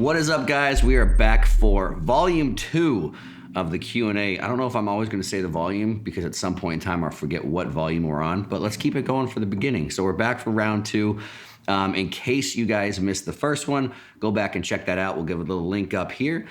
What is up, guys? We are back for volume 2 of the Q&A. I don't know if I'm always going to say the volume because at some point in time I'll forget what volume we're on, but let's keep it going for the beginning. So we're back for round 2. In case you guys missed the first one, go back and check that out. We'll give a little link up here.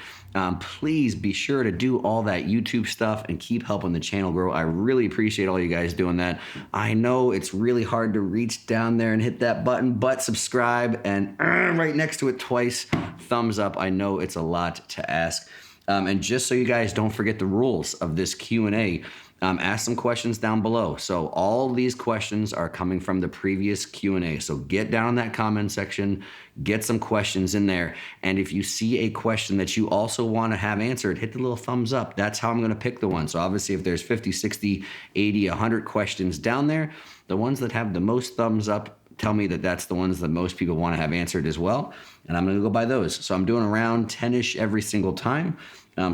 Please be sure to do all that YouTube stuff and keep helping the channel grow. I really appreciate all you guys doing that. I know it's really hard to reach down there and hit that button, but subscribe and right next to it twice, thumbs up. I know it's a lot to ask. And just so you guys don't forget the rules of this Q&A, ask some questions down below. So all these questions are coming from the previous Q&A. So get down in that comment section, get some questions in there. And if you see a question that you also want to have answered, hit the little thumbs up. That's how I'm going to pick the one. So obviously if there's 50, 60, 80, 100 questions down there, the ones that have the most thumbs up tell me that that's the ones that most people want to have answered as well. And I'm going to go by those. So I'm doing around 10-ish every single time.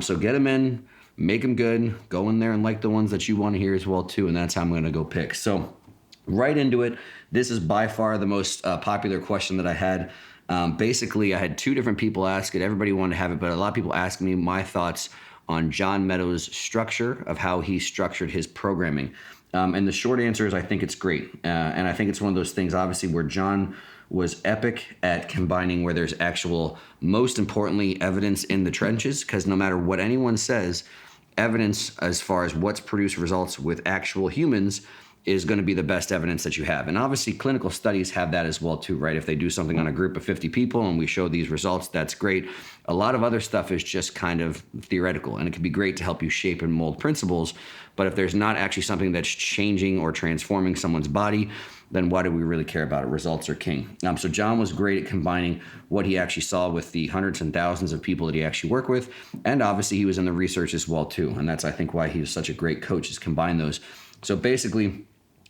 So get them in. Make them good, go in there and like the ones that you want to hear as well too, and that's how I'm going to go pick. So right into it, this is by far the most popular question that I had. Basically, I had 2 different people ask it. Everybody wanted to have it, but a lot of people asked me my thoughts on John Meadows' structure of how he structured his programming. And the short answer is I think it's great. And I think it's one of those things, obviously, where John was epic at combining where there's actual, most importantly, evidence in the trenches, because no matter what anyone says, evidence as far as what's produced results with actual humans is going to be the best evidence that you have. And obviously clinical studies have that as well too, right? If they do something on a group of 50 people and we show these results, that's great. A lot of other stuff is just kind of theoretical, and it can be great to help you shape and mold principles. But if there's not actually something that's changing or transforming someone's body, then why do we really care about it? Results are king. So John was great at combining what he actually saw with the hundreds and thousands of people that he actually worked with. And obviously he was in the research as well too. And that's, I think, why he was such a great coach, is combine those. So basically,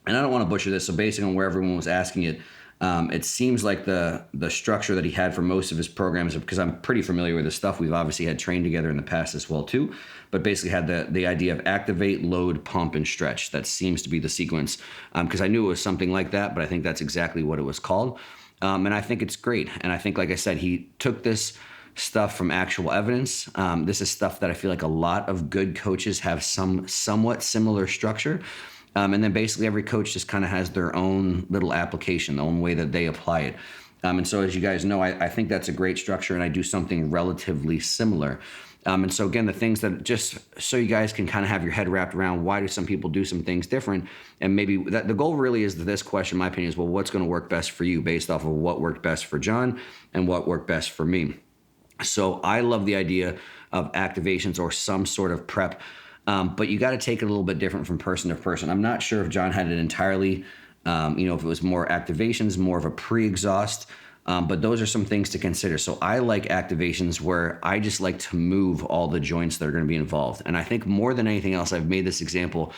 and I don't want to butcher this, so based on where everyone was asking it, it seems like the structure that he had for most of his programs, because I'm pretty familiar with the stuff, we've obviously had trained together in the past as well too, but basically had the idea of activate, load, pump, and stretch. That seems to be the sequence, because I knew it was something like that, but I think that's exactly what it was called. And I think it's great. And I think, like I said, he took this stuff from actual evidence. This is stuff that I feel like a lot of good coaches have somewhat similar structure. And then basically every coach just kind of has their own little application, the own way that they apply it. And so as you guys know, I think that's a great structure, and I do something relatively similar. And so again, the things that, just so you guys can kind of have your head wrapped around, why do some people do some things different? And maybe that the goal really is, this question, my opinion, is, well, what's going to work best for you based off of what worked best for John and what worked best for me? So I love the idea of activations or some sort of prep. But you got to take it a little bit different from person to person. I'm not sure if John had it entirely, if it was more activations, more of a pre-exhaust, but those are some things to consider. So I like activations where I just like to move all the joints that are going to be involved. And I think more than anything else, I've made this example.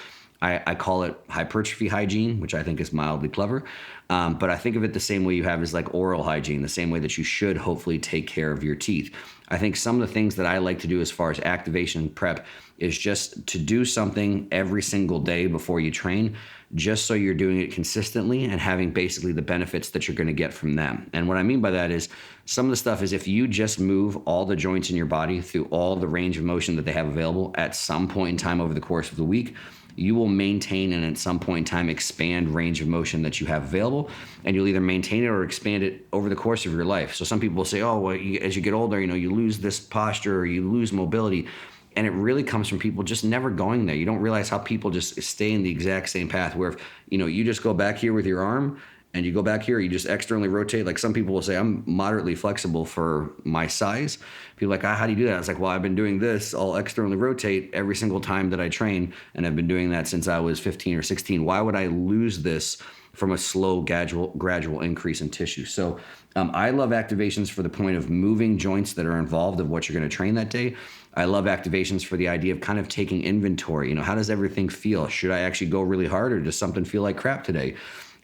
I call it hypertrophy hygiene, which I think is mildly clever. But I think of it the same way you have is like oral hygiene, the same way that you should hopefully take care of your teeth. I think some of the things that I like to do as far as activation prep is just to do something every single day before you train, just so you're doing it consistently and having basically the benefits that you're going to get from them. And what I mean by that is, some of the stuff is, if you just move all the joints in your body through all the range of motion that they have available at some point in time over the course of the week, you will maintain and at some point in time expand range of motion that you have available, and you'll either maintain it or expand it over the course of your life. So some people will say, oh, well, as you get older, you lose this posture or you lose mobility. And it really comes from people just never going there. You don't realize how people just stay in the exact same path, where if, you just go back here with your arm and you go back here, you just externally rotate. Like some people will say, I'm moderately flexible for my size. People are like, how do you do that? I was like, well, I've been doing this. I'll externally rotate every single time that I train, and I've been doing that since I was 15 or 16. Why would I lose this from a slow, gradual increase in tissue? So I love activations for the point of moving joints that are involved of what you're going to train that day. I love activations for the idea of kind of taking inventory. How does everything feel? Should I actually go really hard, or does something feel like crap today?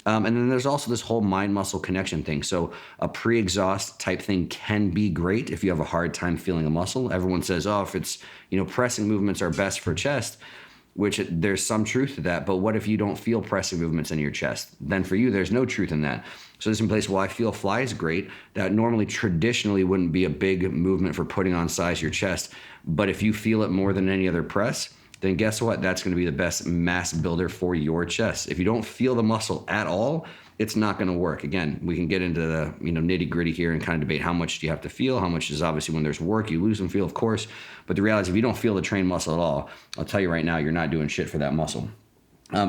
And then there's also this whole mind-muscle connection thing. So a pre-exhaust type thing can be great if you have a hard time feeling a muscle. Everyone says, oh, if it's, pressing movements are best for chest. which there's some truth to that. But what if you don't feel pressing movements in your chest? Then for you, there's no truth in that. So there's some place, well, I feel fly is great. That normally traditionally wouldn't be a big movement for putting on size your chest. But if you feel it more than any other press, then guess what? That's going to be the best mass builder for your chest. If you don't feel the muscle at all, it's not going to work. Again, we can get into the nitty gritty here and kind of debate how much do you have to feel, how much is obviously when there's work, you lose some feel, of course. But the reality is if you don't feel the trained muscle at all, I'll tell you right now, you're not doing shit for that muscle.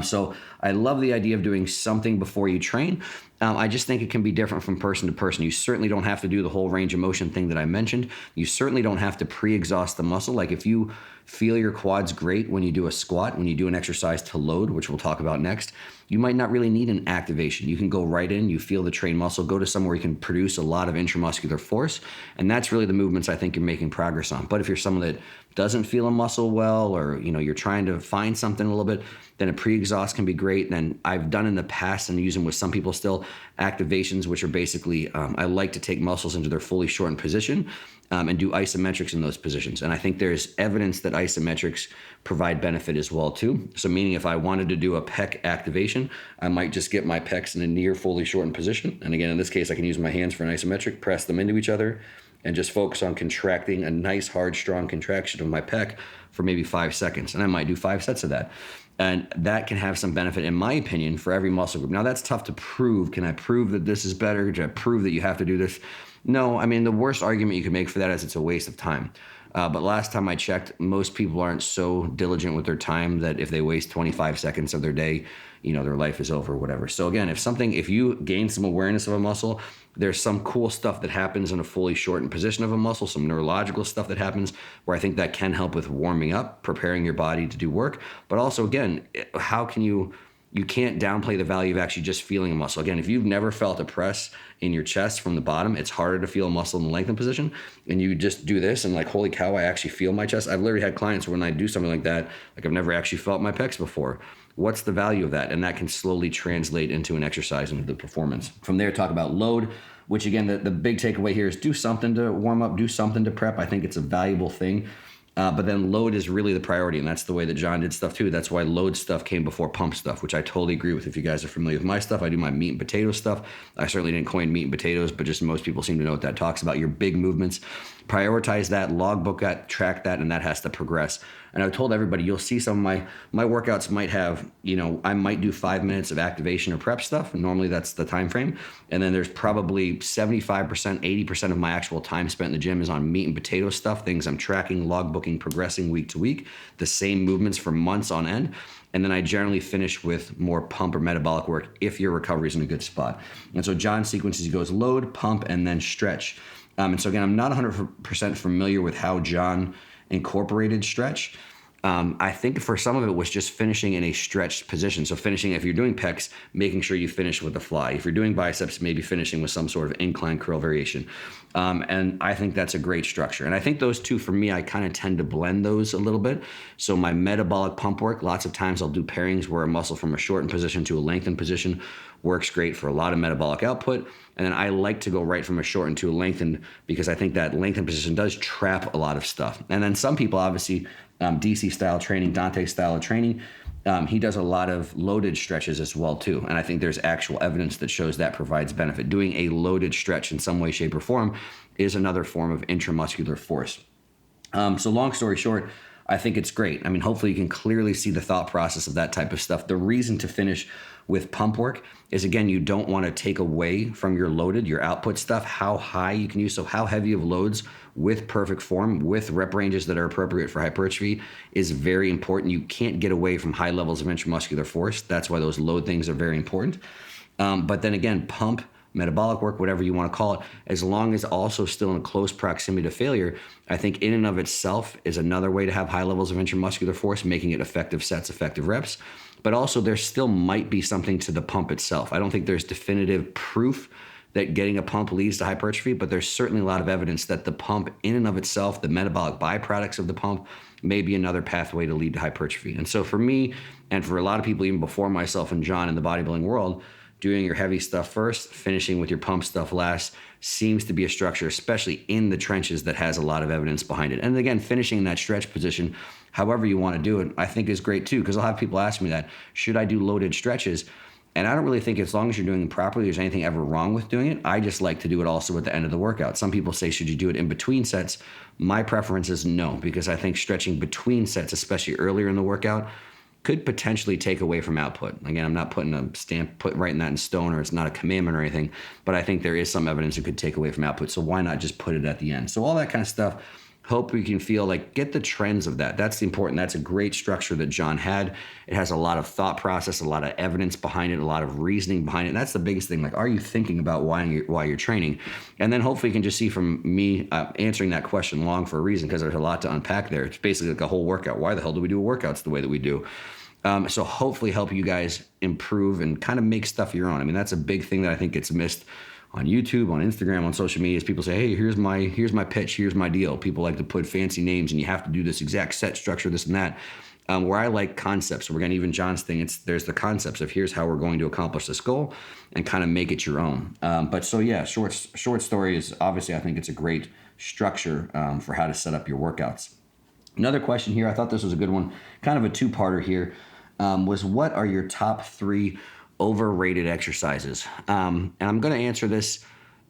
So I love the idea of doing something before you train. I just think it can be different from person to person. You certainly don't have to do the whole range of motion thing that I mentioned. You certainly don't have to pre-exhaust the muscle. Like if you feel your quads great when you do a squat, when you do an exercise to load, which we'll talk about next, you might not really need an activation. You can go right in, you feel the trained muscle, go to somewhere you can produce a lot of intramuscular force. And that's really the movements I think you're making progress on. But if you're someone that doesn't feel a muscle well, or you're trying to find something a little bit, then a pre-exhaust can be great. Then I've done in the past and use them with some people still, activations, which are basically, I like to take muscles into their fully shortened position and do isometrics in those positions. And I think there's evidence that isometrics provide benefit as well too. So meaning if I wanted to do a pec activation, I might just get my pecs in a near fully shortened position. And again, in this case, I can use my hands for an isometric, press them into each other, and just focus on contracting a nice, hard, strong contraction of my pec for maybe 5 seconds. And I might do 5 sets of that. And that can have some benefit, in my opinion, for every muscle group. Now, that's tough to prove. Can I prove that this is better? Can I prove that you have to do this? No, I mean, the worst argument you can make for that is it's a waste of time. But last time I checked, most people aren't so diligent with their time that if they waste 25 seconds of their day, their life is over or whatever. So again, if you gain some awareness of a muscle, there's some cool stuff that happens in a fully shortened position of a muscle, some neurological stuff that happens where I think that can help with warming up, preparing your body to do work. But also, again, how can you can't downplay the value of actually just feeling a muscle. Again, if you've never felt a press in your chest from the bottom, it's harder to feel a muscle in the lengthened position. And you just do this and like, holy cow, I actually feel my chest. I've literally had clients when I do something like that, like I've never actually felt my pecs before. What's the value of that? And that can slowly translate into an exercise and the performance. From there, talk about load, which again, the big takeaway here is do something to warm up, do something to prep. I think it's a valuable thing. But then load is really the priority, and that's the way that John did stuff too. That's why load stuff came before pump stuff, which I totally agree with. If you guys are familiar with my stuff, I do my meat and potato stuff. I certainly didn't coin meat and potatoes, but just most people seem to know what that talks about. Your big movements, prioritize that, logbook that, track that, and that has to progress. And I've told everybody, you'll see some of my workouts might have, I might do 5 minutes of activation or prep stuff. Normally that's the time frame. And then there's probably 75%, 80% of my actual time spent in the gym is on meat and potato stuff, things I'm tracking, logbooking, progressing week to week, the same movements for months on end. And then I generally finish with more pump or metabolic work if your recovery is in a good spot. And so John sequences, he goes load, pump, and then stretch. And so again, I'm not 100% familiar with how John incorporated stretch. I think for some of it was just finishing in a stretched position. So finishing, if you're doing pecs, making sure you finish with the fly. If you're doing biceps, maybe finishing with some sort of incline curl variation. And I think that's a great structure. And I think those two, for me, I kind of tend to blend those a little bit. So my metabolic pump work, lots of times I'll do pairings where a muscle from a shortened position to a lengthened position works great for a lot of metabolic output. And then I like to go right from a shortened to a lengthened because I think that lengthened position does trap a lot of stuff. And then some people, obviously, DC style training, Dante style of training, he does a lot of loaded stretches as well too. And I think there's actual evidence that shows that provides benefit. Doing a loaded stretch in some way, shape, or form is another form of intramuscular force. So long story short, I think it's great. I mean, hopefully you can clearly see the thought process of that type of stuff. The reason to finish with pump work is, again, you don't want to take away from your loaded, your output stuff, how high you can use. So how heavy of loads with perfect form, with rep ranges that are appropriate for hypertrophy is very important. You can't get away from high levels of intramuscular force. That's why those load things are very important. But then again, pump, metabolic work, whatever you want to call it, as long as also still in close proximity to failure, I think in and of itself is another way to have high levels of intramuscular force, making it effective sets, effective reps. But also there still might be something to the pump itself. I don't think there's definitive proof that getting a pump leads to hypertrophy, but there's certainly a lot of evidence that the pump in and of itself, the metabolic byproducts of the pump, may be another pathway to lead to hypertrophy. And so for me, and for a lot of people even before myself and John in the bodybuilding world, doing your heavy stuff first, finishing with your pump stuff last seems to be a structure, especially in the trenches, that has a lot of evidence behind it. And again, finishing in that stretch position, however you want to do it, I think is great too, because I'll have people ask me that, should I do loaded stretches? And I don't really think, as long as you're doing it properly, there's anything ever wrong with doing it. I just like to do it also at the end of the workout. Some people say, should you do it in between sets? My preference is no, because I think stretching between sets, especially earlier in the workout, could potentially take away from output. Again, I'm not putting a stamp, writing that in stone, or it's not a commandment or anything, but I think there is some evidence it could take away from output. So why not just put it at the end? So all that kind of stuff, hope we can feel like, get the trends of that. That's the important. That's a great structure that John had. It has a lot of thought process, a lot of evidence behind it, a lot of reasoning behind it. And that's the biggest thing. Like, are you thinking about why you're training? And then hopefully you can just see from me answering that question long for a reason, because there's a lot to unpack there. It's basically like a whole workout. Why the hell do we do workouts the way that we do? So hopefully help you guys improve and kind of make stuff your own. I mean, that's a big thing that I think gets missed on YouTube, on Instagram, on social media. Is people say, hey, here's my pitch, here's my deal. People like to put fancy names, and you have to do this exact set structure, this and that. Where I like concepts. So we're going to, even John's thing, there's the concepts of here's how we're going to accomplish this goal, and kind of make it your own. But so yeah, short story is, obviously I think it's a great structure for how to set up your workouts. Another question here, I thought this was a good one, kind of a two-parter here, was what are your top 3 overrated exercises? And I'm going to answer this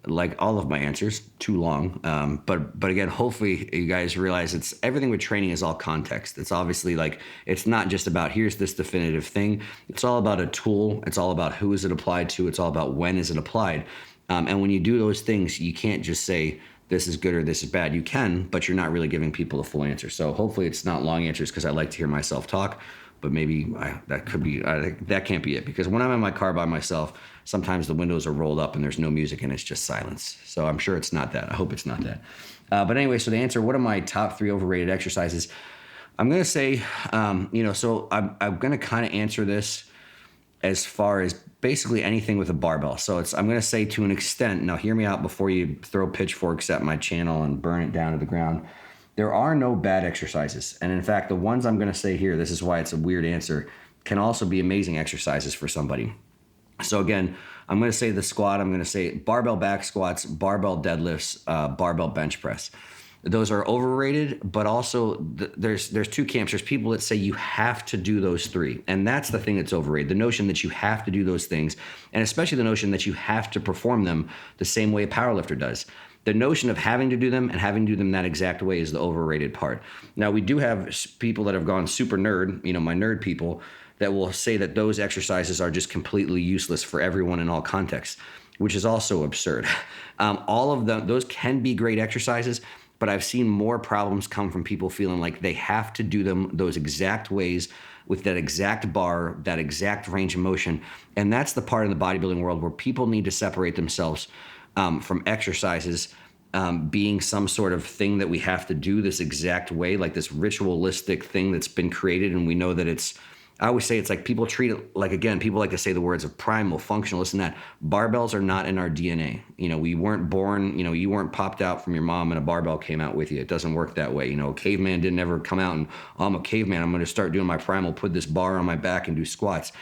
like all of my answers, too long. But again, hopefully you guys realize it's everything with training is all context. It's obviously like, it's not just about here's this definitive thing. It's all about a tool. It's all about who is it applied to. It's all about when is it applied. And when you do those things, you can't just say this is good or this is bad. You can, but you're not really giving people a full answer. So hopefully it's not long answers, because I like to hear myself talk. But maybe that can't be it, because when I'm in my car by myself, sometimes the windows are rolled up and there's no music and it's just silence. So I'm sure it's not that. I hope it's not that. But anyway, so the answer, what are my top 3 overrated exercises? I'm going to say, so I'm going to kind of answer this as far as basically anything with a barbell. So I'm going to say, to an extent, now hear me out before you throw pitchforks at my channel and burn it down to the ground. There are no bad exercises. And in fact, the ones I'm going to say here, this is why it's a weird answer, can also be amazing exercises for somebody. So again, I'm going to say the squat, I'm going to say barbell back squats, barbell deadlifts, barbell bench press. Those are overrated, but also there's 2 camps. There's people that say you have to do those 3. And that's the thing that's overrated. The notion that you have to do those things, and especially the notion that you have to perform them the same way a powerlifter does. The notion of having to do them and having to do them that exact way is the overrated part. Now, we do have people that have gone super nerd, my nerd people, that will say that those exercises are just completely useless for everyone in all contexts, which is also absurd. All of them, those can be great exercises, but I've seen more problems come from people feeling like they have to do them those exact ways with that exact bar, that exact range of motion. And that's the part of the bodybuilding world where people need to separate themselves from exercises being some sort of thing that we have to do this exact way, like this ritualistic thing that's been created. And we know that I always say it's like people treat it like, again, people like to say the words of primal, functional, this and that. Barbells are not in our DNA. We weren't born, you weren't popped out from your mom and a barbell came out with you. It doesn't work that way. A caveman didn't ever come out and, I'm a caveman, I'm going to start doing my primal, put this bar on my back and do squats.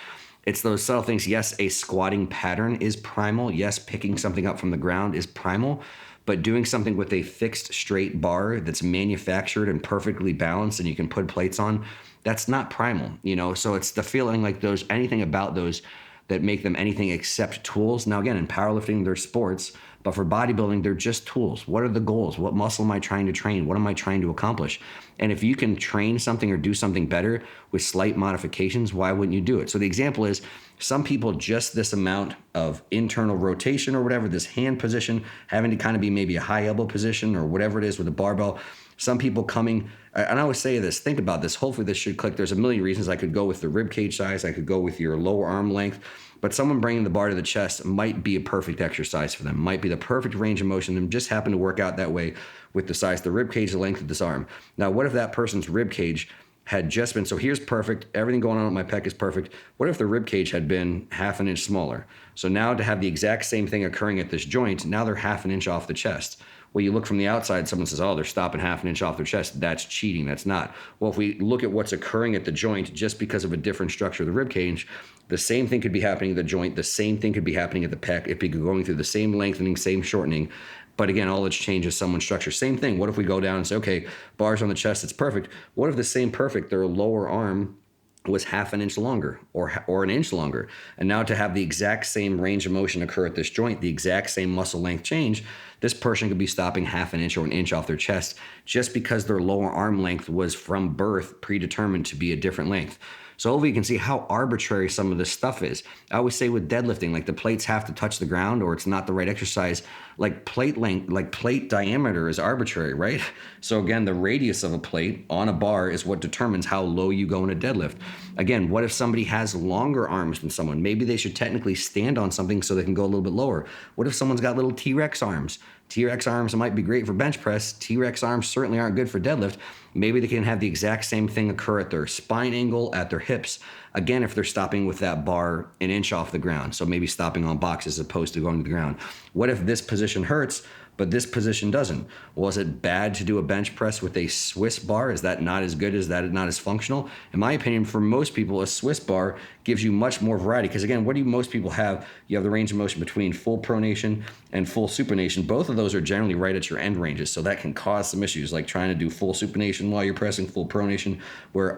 It's those subtle things. Yes, a squatting pattern is primal. Yes, picking something up from the ground is primal. But doing something with a fixed straight bar that's manufactured and perfectly balanced and you can put plates on, that's not primal, So it's the feeling like anything about those that make them anything except tools. Now, again, in powerlifting, they're sports, but for bodybuilding, they're just tools. What are the goals? What muscle am I trying to train? What am I trying to accomplish? And if you can train something or do something better with slight modifications, why wouldn't you do it? So the example is, some people just this amount of internal rotation or whatever, this hand position, having to kind of be maybe a high elbow position or whatever it is with a barbell. Some people coming, and I always say this, think about this, hopefully this should click. There's a million reasons. I could go with the rib cage size, I could go with your lower arm length, but someone bringing the bar to the chest might be a perfect exercise for them, might be the perfect range of motion, and just happen to work out that way with the size, the rib cage, the length of this arm. Now, what if that person's rib cage had just been, so here's perfect, everything going on with my pec is perfect. What if the rib cage had been half an inch smaller? So now to have the exact same thing occurring at this joint, now they're half an inch off the chest. Well, you look from the outside, someone says, oh, they're stopping half an inch off their chest. That's cheating. That's not. Well, if we look at what's occurring at the joint just because of a different structure of the rib cage, the same thing could be happening at the joint. The same thing could be happening at the pec. It could be going through the same lengthening, same shortening. But again, all it's changed is someone's structure. Same thing. What if we go down and say, okay, bars on the chest, it's perfect. What if the same perfect, their lower arm was half an inch longer or an inch longer? And now to have the exact same range of motion occur at this joint, the exact same muscle length change, this person could be stopping half an inch or an inch off their chest just because their lower arm length was from birth predetermined to be a different length. So hopefully you can see how arbitrary some of this stuff is. I always say with deadlifting, like the plates have to touch the ground or it's not the right exercise. Like plate length, like plate diameter is arbitrary, right? So again, the radius of a plate on a bar is what determines how low you go in a deadlift. Again, what if somebody has longer arms than someone? Maybe they should technically stand on something so they can go a little bit lower. What if someone's got little T-Rex arms? T-Rex arms might be great for bench press. T-Rex arms certainly aren't good for deadlift. Maybe they can have the exact same thing occur at their spine angle, at their hips. Again, if they're stopping with that bar an inch off the ground, so maybe stopping on box as opposed to going to the ground. What if this position hurts, but this position doesn't? Well, is it bad to do a bench press with a Swiss bar? Is that not as good? Is that not as functional? In my opinion, for most people, a Swiss bar gives you much more variety. Because again, what do most people have? You have the range of motion between full pronation and full supination. Both of those are generally right at your end ranges. So that can cause some issues, like trying to do full supination while you're pressing full pronation, where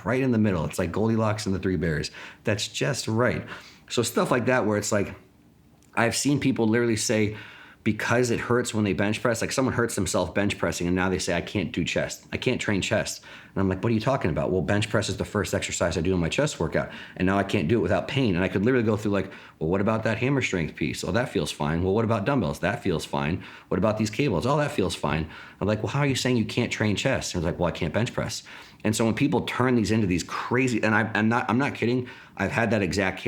right in the middle, it's like Goldilocks and the Three Bears. That's just right. So stuff like that, where it's like, I've seen people literally say, because it hurts when they bench press, like someone hurts themselves bench pressing and now they say, I can't do chest. I can't train chest. And I'm like, what are you talking about? Well, bench press is the first exercise I do in my chest workout. And now I can't do it without pain. And I could literally go through like, well, what about that hammer strength piece? Oh, that feels fine. Well, what about dumbbells? That feels fine. What about these cables? Oh, that feels fine. I'm like, well, how are you saying you can't train chest? And I was like, well, I can't bench press. And so when people turn these into these crazy, and I'm not kidding, I've had that exact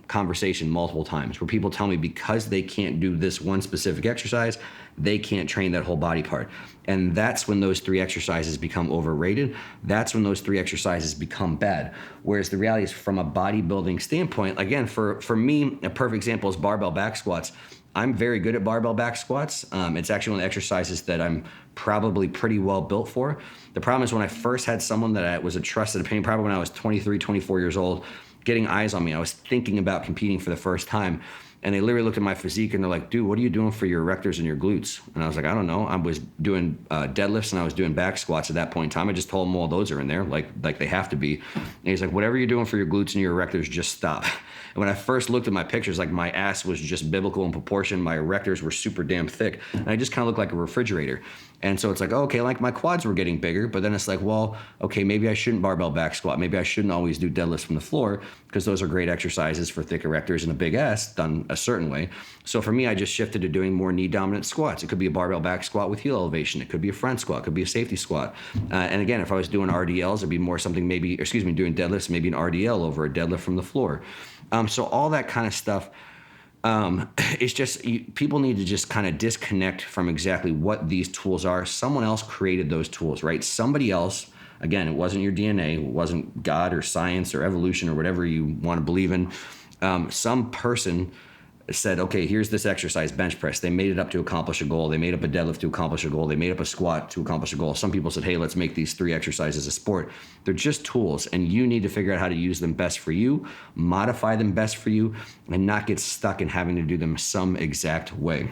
conversation multiple times where people tell me because they can't do this one specific exercise, they can't train that whole body part. And that's when those three exercises become overrated. That's when those three exercises become bad. Whereas the reality is, from a bodybuilding standpoint, again, for me, a perfect example is barbell back squats. I'm very good at barbell back squats. It's actually one of the exercises that I'm probably pretty well built for. The problem is when I first had someone that I was a trusted opinion, probably when I was 23, 24 years old, getting eyes on me, I was thinking about competing for the first time. And they literally looked at my physique and they're like, dude, what are you doing for your erectors and your glutes? And I was like, I don't know. I was doing deadlifts and I was doing back squats at that point in time. I just told them all those are in there, like they have to be. And he's like, whatever you're doing for your glutes and your erectors, just stop. And when I first looked at my pictures, like my ass was just biblical in proportion. My erectors were super damn thick. And I just kind of looked like a refrigerator. And so it's like, okay, like my quads were getting bigger, but then it's like, well, okay, maybe I shouldn't barbell back squat. Maybe I shouldn't always do deadlifts from the floor, because those are great exercises for thick erectors and a big ass done a certain way. So for me, I just shifted to doing more knee dominant squats. It could be a barbell back squat with heel elevation. It could be a front squat. It could be a safety squat. And again, if I was doing RDLs, it'd be more something doing deadlifts, maybe an RDL over a deadlift from the floor. So all that kind of stuff. It's just people need to just kind of disconnect from exactly what these tools are. Someone else created those tools, right? Somebody else, again, it wasn't your DNA, it wasn't God or science or evolution or whatever you want to believe in. Some person said, okay, here's this exercise, bench press. They made it up to accomplish a goal. They made up a deadlift to accomplish a goal. They made up a squat to accomplish a goal. Some people said, hey, let's make these three exercises a sport. They're just tools, and you need to figure out how to use them best for you, modify them best for you, and not get stuck in having to do them some exact way.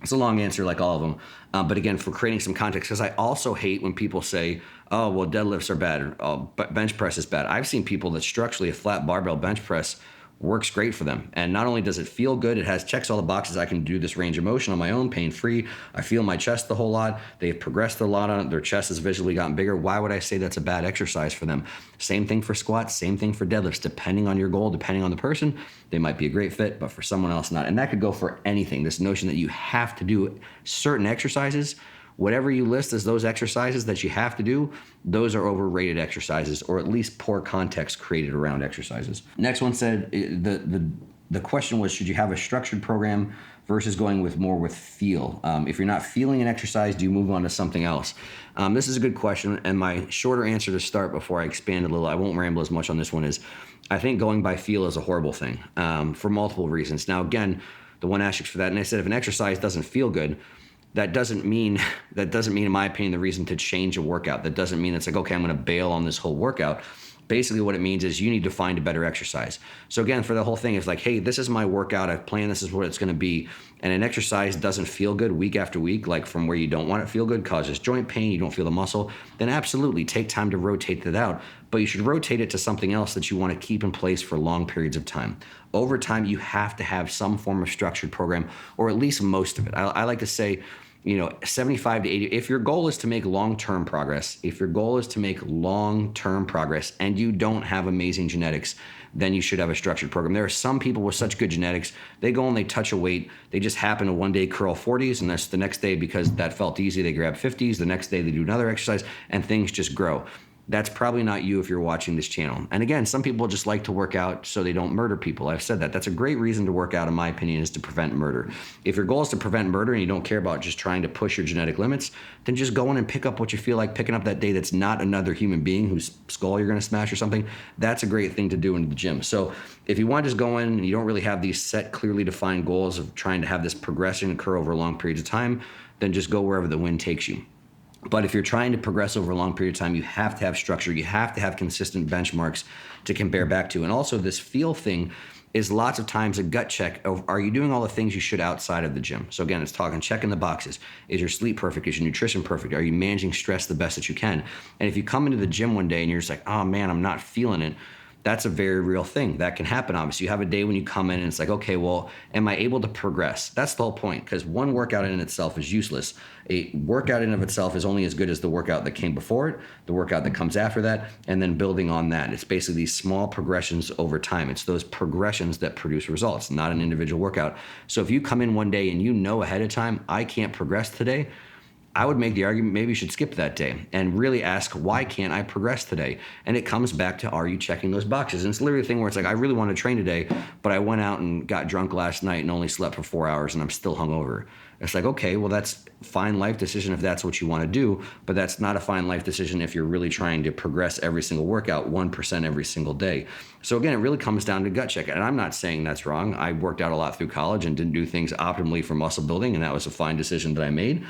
It's a long answer like all of them. But again, for creating some context, because I also hate when people say, oh, well, deadlifts are bad, or oh, bench press is bad. I've seen people that structurally a flat barbell bench press works great for them. And not only does it feel good, it checks all the boxes. I can do this range of motion on my own, pain-free. I feel my chest a whole lot. They've progressed a lot on it. Their chest has visually gotten bigger. Why would I say that's a bad exercise for them? Same thing for squats, same thing for deadlifts. Depending on your goal, depending on the person, they might be a great fit, but for someone else, not. And that could go for anything. This notion that you have to do certain exercises, whatever you list as those exercises that you have to do, those are overrated exercises, or at least poor context created around exercises. Next one said, the question was, should you have a structured program versus going with feel? If you're not feeling an exercise, do you move on to something else? This is a good question, and my shorter answer to start before I expand a little, I won't ramble as much on this one, is I think going by feel is a horrible thing for multiple reasons. Now, again, the one asterisk for that, and I said if an exercise doesn't feel good, That doesn't mean in my opinion, the reason to change a workout. That doesn't mean it's like, okay, I'm going to bail on this whole workout. Basically what it means is you need to find a better exercise. So again, for the whole thing, it's like, hey, this is my workout. I've planned, this is what it's going to be. And an exercise doesn't feel good week after week, like from where you don't want it to feel good, causes joint pain, you don't feel the muscle, then absolutely take time to rotate that out. But you should rotate it to something else that you want to keep in place for long periods of time. Over time, you have to have some form of structured program, or at least most of it. I like to say, 75 to 80. If your goal is to make long-term progress, and you don't have amazing genetics, then you should have a structured program. There are some people with such good genetics, they go and they touch a weight, they just happen to one day curl 40s, and that's the next day, because that felt easy, they grab 50s, the next day they do another exercise, and things just grow. That's probably not you if you're watching this channel. And again, some people just like to work out so they don't murder people. I've said that. That's a great reason to work out, in my opinion, is to prevent murder. If your goal is to prevent murder and you don't care about just trying to push your genetic limits, then just go in and pick up what you feel like picking up that day that's not another human being whose skull you're going to smash or something. That's a great thing to do in the gym. So if you want to just go in and you don't really have these set, clearly defined goals of trying to have this progression occur over long periods of time, then just go wherever the wind takes you. But if you're trying to progress over a long period of time, you have to have structure. You have to have consistent benchmarks to compare back to. And also this feel thing is lots of times a gut check of, are you doing all the things you should outside of the gym? So again, it's talking checking the boxes. Is your sleep perfect? Is your nutrition perfect? Are you managing stress the best that you can? And if you come into the gym one day and you're just like, oh man, I'm not feeling it, that's a very real thing. That can happen, obviously. You have a day when you come in and it's like, okay, well, am I able to progress? That's the whole point, because one workout in itself is useless. A workout in of itself is only as good as the workout that came before it, the workout that comes after that, and then building on that. It's basically these small progressions over time. It's those progressions that produce results, not an individual workout. So if you come in one day and you know ahead of time, I can't progress today, I would make the argument maybe you should skip that day and really ask, why can't I progress today? And it comes back to, are you checking those boxes? And it's literally a thing where it's like, I really want to train today, but I went out and got drunk last night and only slept for 4 hours and I'm still hungover. It's like, okay, well, that's a fine life decision if that's what you want to do, but that's not a fine life decision if you're really trying to progress every single workout 1% every single day. So again, it really comes down to gut check. And I'm not saying that's wrong. I worked out a lot through college and didn't do things optimally for muscle building, and that was a fine decision that I made.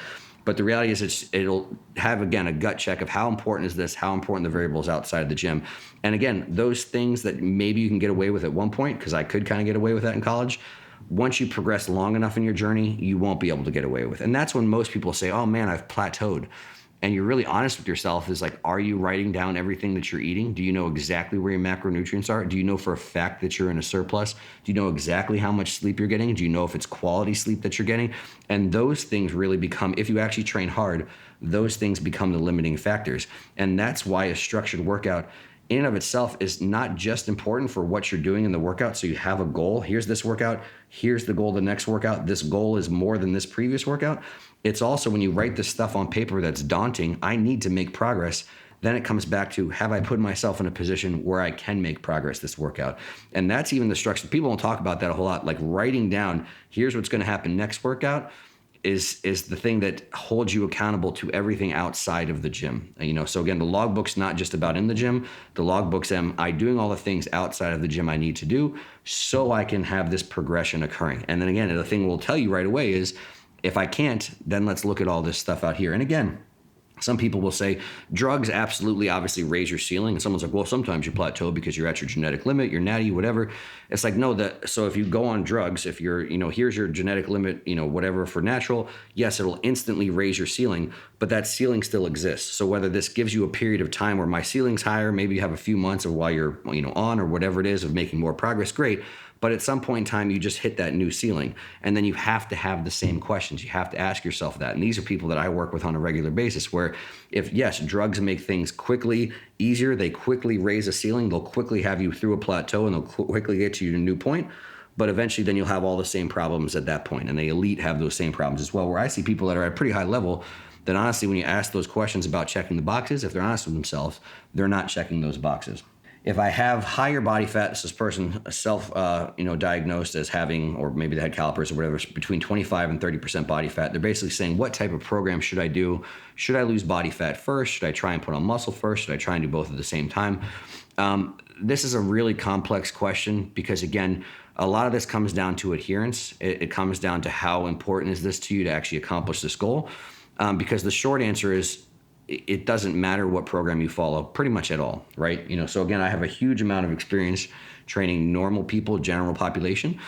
But the reality is it'll have, again, a gut check of how important is this, how important the variables outside of the gym. And again, those things that maybe you can get away with at one point, because I could kind of get away with that in college, once you progress long enough in your journey, you won't be able to get away with. And that's when most people say, oh man, I've plateaued. And you're really honest with yourself, is like, are you writing down everything that you're eating? Do you know exactly where your macronutrients are? Do you know for a fact that you're in a surplus? Do you know exactly how much sleep you're getting? Do you know if it's quality sleep that you're getting? And those things really become, if you actually train hard, those things become the limiting factors. And that's why a structured workout in and of itself is not just important for what you're doing in the workout. So you have a goal. Here's this workout. Here's the goal of the next workout. This goal is more than this previous workout. It's also when you write this stuff on paper that's daunting, I need to make progress. Then it comes back to, have I put myself in a position where I can make progress this workout? And that's even the structure. People don't talk about that a whole lot. Like writing down, here's what's going to happen next workout is the thing that holds you accountable to everything outside of the gym. So again, the logbook's not just about in the gym. The logbook's am I doing all the things outside of the gym I need to do so I can have this progression occurring. And then again, the thing we'll tell you right away is, if I can't, then let's look at all this stuff out here. And again, some people will say drugs absolutely obviously raise your ceiling. And someone's like, well, sometimes you plateau because you're at your genetic limit, you're natty, whatever. It's like, no, so if you go on drugs, if you're, here's your genetic limit, whatever for natural, yes, it'll instantly raise your ceiling, but that ceiling still exists. So whether this gives you a period of time where my ceiling's higher, maybe you have a few months of while you're, on or whatever it is of making more progress, great. But at some point in time, you just hit that new ceiling. And then you have to have the same questions. You have to ask yourself that. And these are people that I work with on a regular basis where if, yes, drugs make things quickly easier, they quickly raise a ceiling, they'll quickly have you through a plateau and they'll quickly get to your new point. But eventually then you'll have all the same problems at that point. And the elite have those same problems as well, where I see people that are at a pretty high level that honestly, when you ask those questions about checking the boxes, if they're honest with themselves, they're not checking those boxes. If I have higher body fat, this person diagnosed as having, or maybe they had calipers or whatever, between 25 and 30% body fat, they're basically saying, what type of program should I do? Should I lose body fat first? Should I try and put on muscle first? Should I try and do both at the same time? This is a really complex question because, again, A lot of this comes down to adherence. It comes down to how important is this to you to actually accomplish this goal. Because the short answer is it doesn't matter what program you follow pretty much at all, right? So again, I have a huge amount of experience training normal people, general population.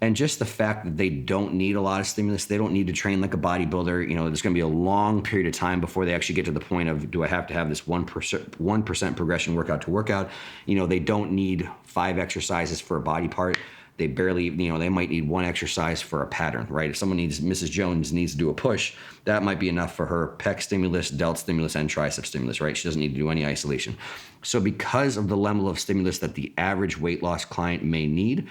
And just the fact that they don't need a lot of stimulus, they don't need to train like a bodybuilder. There's going to be a long period of time before they actually get to the point of, do I have to have this 1% progression workout to workout? They don't need 5 exercises for a body part. They barely, they might need 1 exercise for a pattern, right? If someone Mrs. Jones needs to do a push, that might be enough for her pec stimulus, delt stimulus, and tricep stimulus, right? She doesn't need to do any isolation. So because of the level of stimulus that the average weight loss client may need,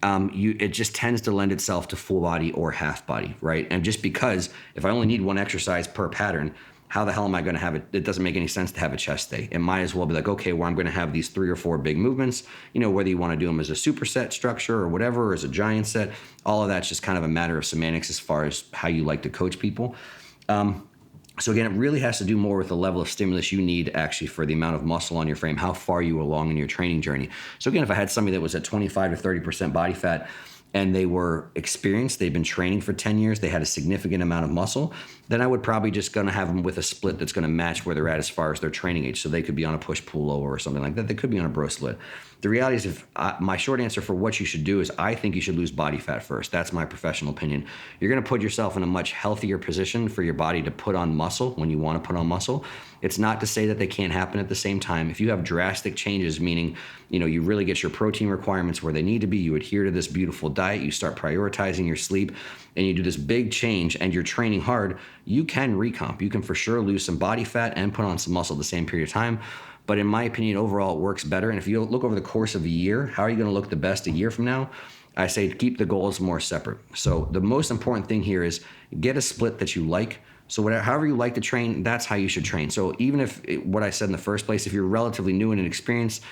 it just tends to lend itself to full body or half body, right? And just because if I only need 1 exercise per pattern, how the hell am I going to have it? It doesn't make any sense to have a chest day. It might as well be like, okay, well, I'm going to have these 3 or 4 big movements, whether you want to do them as a superset structure or whatever, or as a giant set, all of that's just kind of a matter of semantics as far as how you like to coach people. So again, it really has to do more with the level of stimulus you need actually for the amount of muscle on your frame, how far you are along in your training journey. So again, if I had somebody that was at 25 to 30% body fat and they were experienced, they've been training for 10 years, they had a significant amount of muscle, then I would probably just gonna have them with a split that's gonna match where they're at as far as their training age. So they could be on a push-pull lower or something like that. They could be on a bro split. The reality is, my short answer for what you should do is I think you should lose body fat first. That's my professional opinion. You're gonna put yourself in a much healthier position for your body to put on muscle when you wanna put on muscle. It's not to say that they can't happen at the same time. If you have drastic changes, meaning, you really get your protein requirements where they need to be, you adhere to this beautiful diet, you start prioritizing your sleep, and you do this big change and you're training hard, you can recomp. You can for sure lose some body fat and put on some muscle at the same period of time. But in my opinion, overall, it works better. And if you look over the course of a year, how are you going to look the best a year from now? I say keep the goals more separate. So the most important thing here is get a split that you like. So however you like to train, that's how you should train. So even if what I said in the first place, if you're relatively new and inexperienced,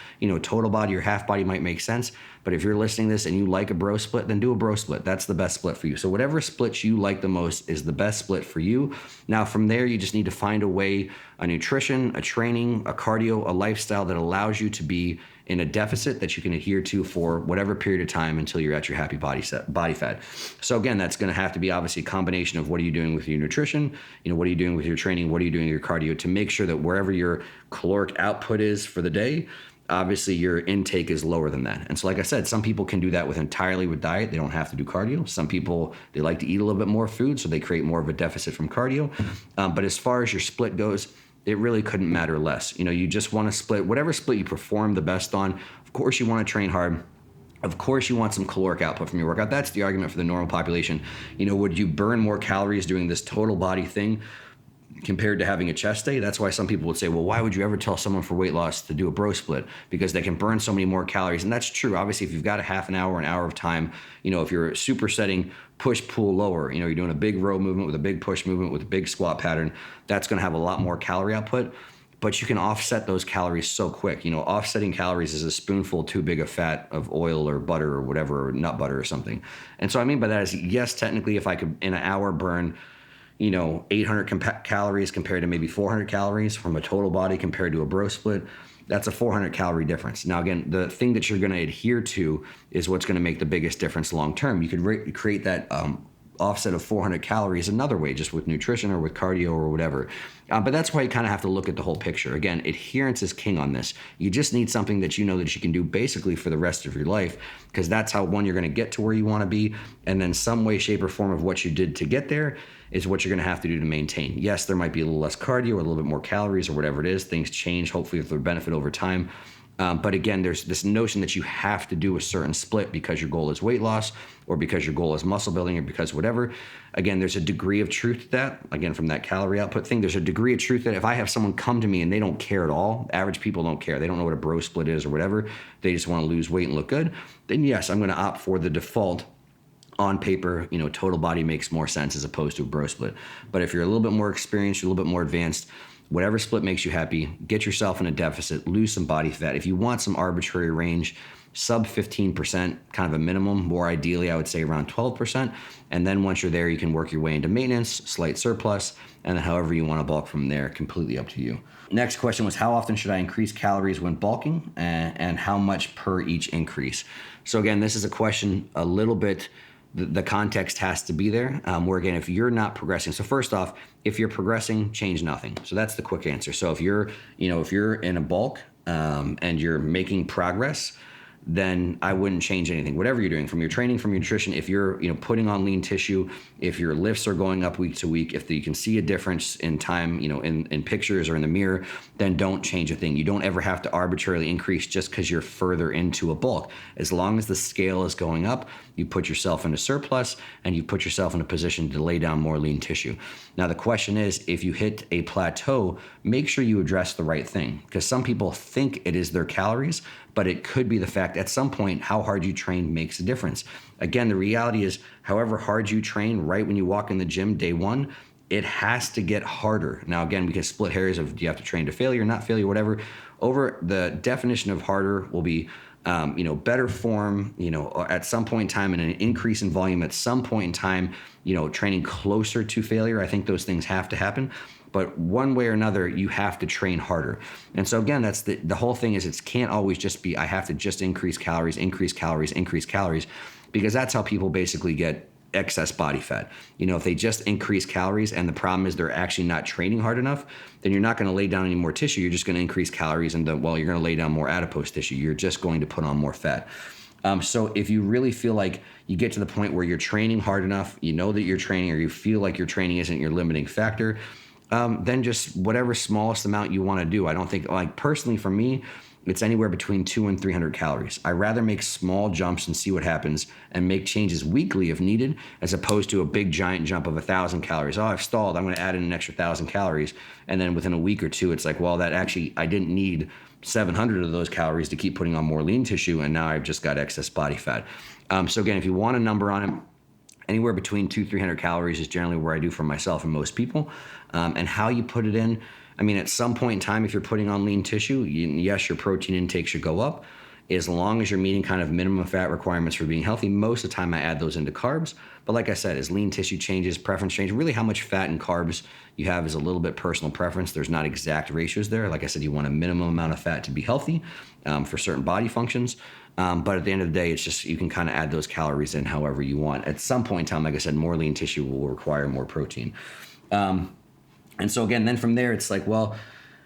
total body or half body might make sense. But if you're listening to this and you like a bro split, then do a bro split. That's the best split for you. So whatever split you like the most is the best split for you. Now from there, you just need to find a way, a nutrition, a training, a cardio, a lifestyle that allows you to be in a deficit that you can adhere to for whatever period of time until you're at your happy body fat. So again, that's going to have to be obviously a combination of what are you doing with your nutrition, what are you doing with your training, what are you doing with your cardio to make sure that wherever your caloric output is for the day, obviously your intake is lower than that. And so like I said, some people can do that entirely with diet. They don't have to do cardio. Some people, they like to eat a little bit more food, so they create more of a deficit from cardio. But as far as your split goes, it really couldn't matter less. You just want to split, whatever split you perform the best on. Of course, you want to train hard. Of course, you want some caloric output from your workout. That's the argument for the normal population. Would you burn more calories doing this total body thing compared to having a chest day? That's why some people would say, well, why would you ever tell someone for weight loss to do a bro split? Because they can burn so many more calories. And that's true. Obviously, if you've got a half an hour, an hour of time, if you're supersetting push, pull, lower, you're doing a big row movement with a big push movement with a big squat pattern, that's going to have a lot more calorie output. But you can offset those calories so quick. Offsetting calories is a spoonful too big of fat of oil or butter or whatever, or nut butter or something. And so I mean by that is, yes, technically, if I could in an hour burn 800 calories compared to maybe 400 calories from a total body compared to a bro split, that's a 400 calorie difference. Now, again, the thing that you're going to adhere to is what's going to make the biggest difference long term. You could create that offset of 400 calories another way, just with nutrition or with cardio or whatever. But that's why you kind of have to look at the whole picture. Again, adherence is king on this. You just need something that that you can do basically for the rest of your life, because that's how, one, you're going to get to where you want to be, and then some way, shape, or form of what you did to get there is what you're going to have to do to maintain. Yes, there might be a little less cardio or a little bit more calories or whatever it is. Things change, hopefully with their benefit over time. But again, there's this notion that you have to do a certain split because your goal is weight loss or because your goal is muscle building or because whatever. Again, there's a degree of truth to that. Again, from that calorie output thing, there's a degree of truth that if I have someone come to me and they don't care at all, average people don't care, they don't know what a bro split is or whatever, they just want to lose weight and look good, then yes, I'm going to opt for the default. On paper, total body makes more sense as opposed to a bro split. But if you're a little bit more experienced, you're a little bit more advanced, whatever split makes you happy, get yourself in a deficit, lose some body fat. If you want some arbitrary range, sub 15%, kind of a minimum. More ideally, I would say around 12%. And then once you're there, you can work your way into maintenance, slight surplus, and then however you want to bulk from there, completely up to you. Next question was, how often should I increase calories when bulking, and how much per each increase? So again, this is a question a little bit, the context has to be there, where again, if you're not progressing. So first off, if you're progressing, change nothing. So that's the quick answer. So if you're in a bulk, and you're making progress, then I wouldn't change anything. Whatever you're doing, from your training, from your nutrition, if you're putting on lean tissue, if your lifts are going up week to week, if you can see a difference in time, in pictures or in the mirror, then don't change a thing. You don't ever have to arbitrarily increase just because you're further into a bulk. As long as the scale is going up, you put yourself in a surplus and you put yourself in a position to lay down more lean tissue. Now, the question is, if you hit a plateau, make sure you address the right thing, because some people think it is their calories, but it could be the fact at some point how hard you train makes a difference. Again, the reality is, however hard you train right when you walk in the gym day one, it has to get harder. Now, again, we can split hairs of, do you have to train to failure, not failure, whatever. Over the definition of harder will be better form, at some point in time, and an increase in volume at some point in time, training closer to failure. I think those things have to happen. But one way or another, you have to train harder. And so again, that's the whole thing is, it can't always just be, I have to just increase calories, because that's how people basically get excess body fat. If they just increase calories and the problem is they're actually not training hard enough, then you're not going to lay down any more tissue. You're just going to increase calories and you're going to lay down more adipose tissue. You're just going to put on more fat. So if you really feel like you get to the point where you're training hard enough, that you're training, or you feel like your training isn't your limiting factor, then just whatever smallest amount you want to do. I don't think, personally for me, it's anywhere between 200 and 300 calories. I rather make small jumps and see what happens and make changes weekly if needed, as opposed to a big giant jump of 1,000 calories. Oh, I've stalled, I'm going to add in an extra 1,000 calories. And then within a week or two, it's like, well, that actually, I didn't need 700 of those calories to keep putting on more lean tissue, and now I've just got excess body fat. So again, if you want a number on it, anywhere between 200-300 calories is generally where I do for myself and most people. And how you put it in, at some point in time, if you're putting on lean tissue, yes, your protein intake should go up. As long as you're meeting kind of minimum fat requirements for being healthy, most of the time I add those into carbs. But like I said, as lean tissue changes, preference changes, really how much fat and carbs you have is a little bit personal preference. There's not exact ratios there. Like I said, you want a minimum amount of fat to be healthy for certain body functions. But at the end of the day, it's just, you can kind of add those calories in however you want. At some point in time, like I said, more lean tissue will require more protein. And so again, then from there, it's like, well,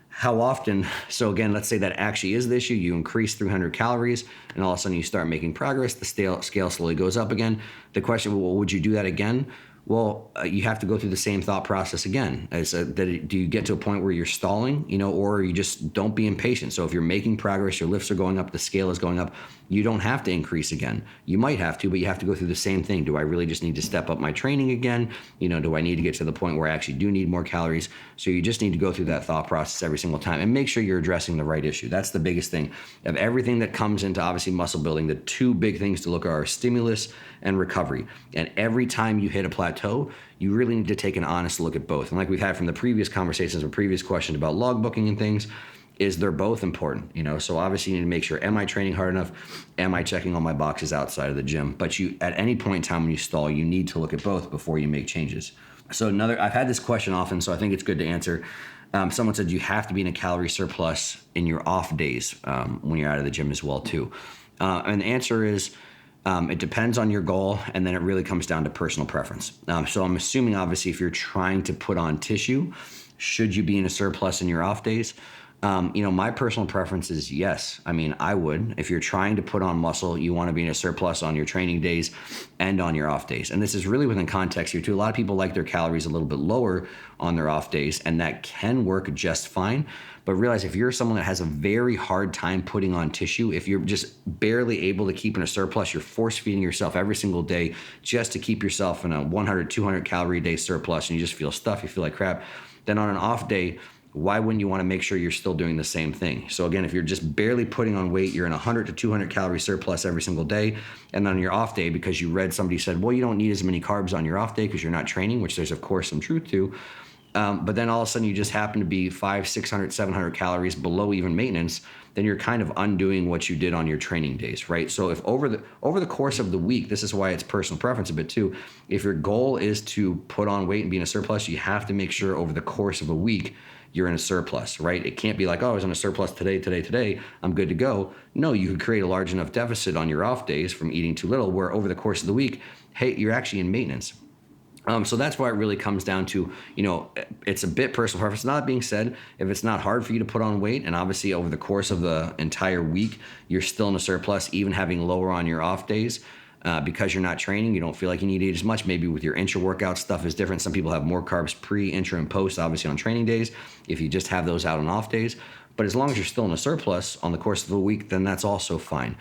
how often? So again, let's say that actually is the issue. You increase 300 calories and all of a sudden you start making progress. The scale slowly goes up again. The question, well, would you do that again? Well, you have to go through the same thought process again. Do you get to a point where you're stalling, or you just don't be impatient? So if you're making progress, your lifts are going up, the scale is going up, you don't have to increase again. You might have to, but you have to go through the same thing. Do I really just need to step up my training again? Do I need to get to the point where I actually do need more calories? So you just need to go through that thought process every single time and make sure you're addressing the right issue. That's the biggest thing. Of everything that comes into obviously muscle building, the two big things to look at are stimulus and recovery. And every time you hit a plateau, you really need to take an honest look at both. And like we've had from the previous conversations or previous questions about logbooking and things, is they're both important, So obviously you need to make sure, am I training hard enough? Am I checking all my boxes outside of the gym? But you, at any point in time when you stall, you need to look at both before you make changes. So I've had this question often, so I think it's good to answer. Someone said you have to be in a calorie surplus in your off days when you're out of the gym as well too. And the answer is, it depends on your goal, and then it really comes down to personal preference. So I'm assuming, obviously, if you're trying to put on tissue, should you be in a surplus in your off days? My personal preference is yes. I would. If you're trying to put on muscle, you want to be in a surplus on your training days and on your off days. And this is really within context here too. A lot of people like their calories a little bit lower on their off days, and that can work just fine. But realize, if you're someone that has a very hard time putting on tissue, if you're just barely able to keep in a surplus, you're force feeding yourself every single day just to keep yourself in a 100, 200 calorie a day surplus, and you just feel stuffed, you feel like crap, then on an off day, why wouldn't you want to make sure you're still doing the same thing? So again, if you're just barely putting on weight, you're in a 100 to 200 calorie surplus every single day, and on your off day, because you read somebody said, well, you don't need as many carbs on your off day because you're not training, which there's of course some truth to, but then all of a sudden you just happen to be 500, 600, 700 calories below even maintenance, then you're kind of undoing what you did on your training days, right? So if over the course of the week, this is why it's personal preference a bit too. If your goal is to put on weight and be in a surplus, you have to make sure over the course of a week you're in a surplus, right? It can't be like, oh, I was in a surplus today, I'm good to go. No, you could create a large enough deficit on your off days from eating too little, where over the course of the week, hey, you're actually in maintenance. So that's why it really comes down to, it's a bit personal preference. That being said, if it's not hard for you to put on weight, and obviously over the course of the entire week, you're still in a surplus, even having lower on your off days, because you're not training, you don't feel like you need to eat as much. Maybe with your intra-workout stuff is different. Some people have more carbs pre, intra, and post, obviously on training days, if you just have those out on off days. But as long as you're still in a surplus on the course of the week, then that's also fine.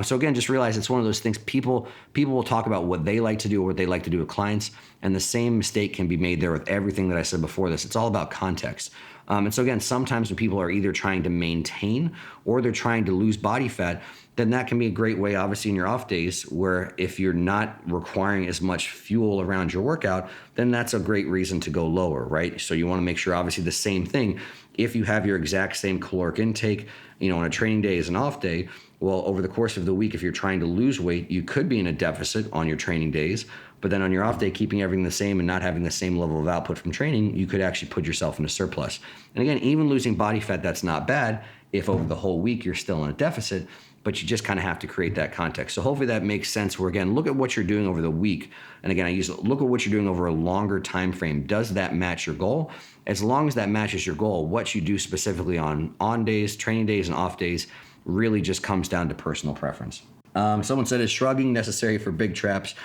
So again, just realize it's one of those things. People will talk about what they like to do or what they like to do with clients, and the same mistake can be made there with everything that I said before this. It's all about context. And so again, sometimes when people are either trying to maintain or they're trying to lose body fat, then that can be a great way, obviously, in your off days, where if you're not requiring as much fuel around your workout, then that's a great reason to go lower, right? So you want to make sure, obviously, the same thing. If you have your exact same caloric intake, on a training day as an off day, well, over the course of the week, if you're trying to lose weight, you could be in a deficit on your training days. But then on your off day, keeping everything the same and not having the same level of output from training, you could actually put yourself in a surplus. And again, even losing body fat, that's not bad if over the whole week you're still in a deficit, but you just kind of have to create that context. So hopefully that makes sense, where again, look at what you're doing over the week. And again, look at what you're doing over a longer time frame. Does that match your goal? As long as that matches your goal, what you do specifically on days, training days, and off days really just comes down to personal preference. Someone said, is shrugging necessary for big traps?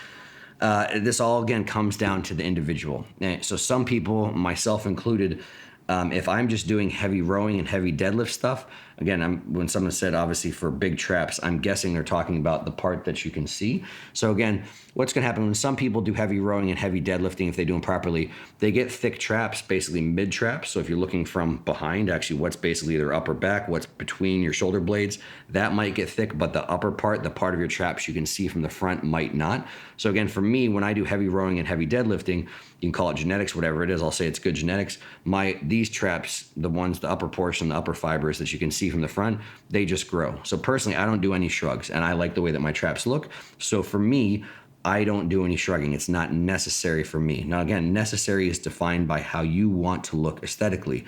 This all, again, comes down to the individual. So some people, myself included, if I'm just doing heavy rowing and heavy deadlift stuff, again, when someone said, obviously, for big traps, I'm guessing they're talking about the part that you can see. So again, what's going to happen when some people do heavy rowing and heavy deadlifting, if they do them properly, they get thick traps, basically mid traps. So if you're looking from behind, actually what's basically their upper back, what's between your shoulder blades, that might get thick, but the upper part, the part of your traps you can see from the front, might not. So again, for me, when I do heavy rowing and heavy deadlifting, you can call it genetics, whatever it is, I'll say it's good genetics. These traps, the upper portion, the upper fibers that you can see from the front, they just grow. So personally, I don't do any shrugs, and I like the way that my traps look. So for me, I don't do any shrugging. It's not necessary for me. Now, again, necessary is defined by how you want to look aesthetically.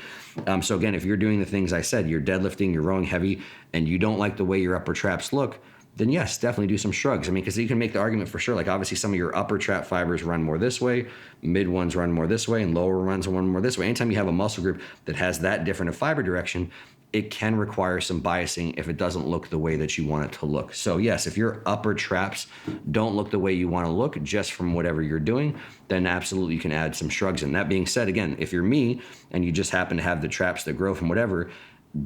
So again, if you're doing the things I said, you're deadlifting, you're rowing heavy, and you don't like the way your upper traps look, then yes, definitely do some shrugs. I mean, because you can make the argument for sure, like obviously some of your upper trap fibers run more this way, mid ones run more this way, and lower ones run more this way. Anytime you have a muscle group that has that different of fiber direction, it can require some biasing if it doesn't look the way that you want it to look. So yes, if your upper traps don't look the way you want to look just from whatever you're doing, then absolutely you can add some shrugs in. That being said, again, if you're me and you just happen to have the traps that grow from whatever,